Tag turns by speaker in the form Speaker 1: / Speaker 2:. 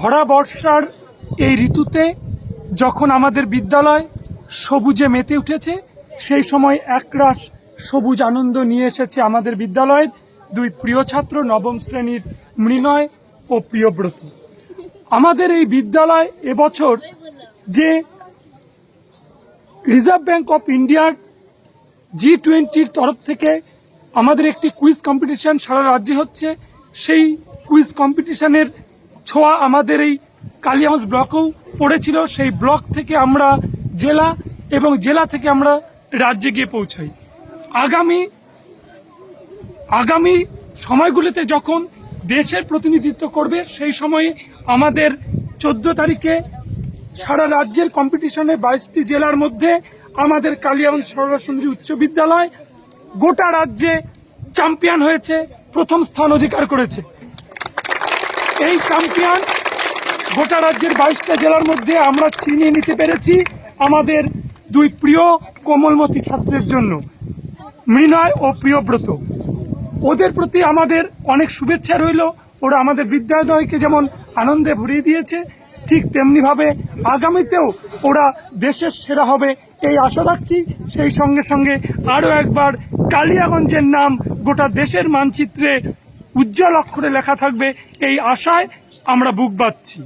Speaker 1: ভরা বর্ষার এই ঋতুতে যখন আমাদের বিদ্যালয় সবুজে মেতে উঠেছে, সেই সময় একরাশ সবুজ আনন্দ নিয়ে এসেছে আমাদের বিদ্যালয়ের দুই প্রিয় ছাত্র, নবম শ্রেণীর মৃণয় ও প্রিয়ব্রত। আমাদের এই বিদ্যালয় এবছর যে রিজার্ভ ব্যাংক অফ ইন্ডিয়ার G20-র তরফ থেকে আমাদের একটি কুইজ কম্পিটিশন সারা রাজ্যে হচ্ছে, সেই কুইজ কম্পিটিশনের ছোঁয়া আমাদের এই কালিয়াগঞ্জ ব্লকেও পড়েছিল। সেই ব্লক থেকে আমরা জেলা এবং জেলা থেকে আমরা রাজ্যে গিয়ে পৌঁছাই। আগামী সময়গুলিতে যখন দেশের প্রতিনিধিত্ব করবে, সেই সময়ে আমাদের 14 তারিখে সারা রাজ্যের কম্পিটিশনে 22টি জেলার মধ্যে আমাদের কালিয়াগঞ্জ সরলা-সুন্দরী উচ্চ বিদ্যালয় গোটা রাজ্যে চ্যাম্পিয়ন হয়েছে, প্রথম স্থান অধিকার করেছে। এই চ্যাম্পিয়ন গোটা রাজ্যের 22টা জেলার মধ্যে আমরা ছিনিয়ে নিতে পেরেছি আমাদের দুই প্রিয় কোমলমতি ছাত্রের জন্য, মৃণয় ও প্রিয়ব্রত। ওদের প্রতি আমাদের অনেক শুভেচ্ছা রইল। ওরা আমাদের বিদ্যালয়কে যেমন আনন্দে ভরিয়ে দিয়েছে, ঠিক তেমনিভাবে আগামীতেও ওরা দেশের সেরা হবে এই আশা রাখছি। সেই সঙ্গে সঙ্গে আরও একবার কালিয়াগঞ্জের নাম গোটা দেশের মানচিত্রে উজ্জ্বল অক্ষরে লেখা থাকবে এই আশায় আমরা বুক বাঁধছি।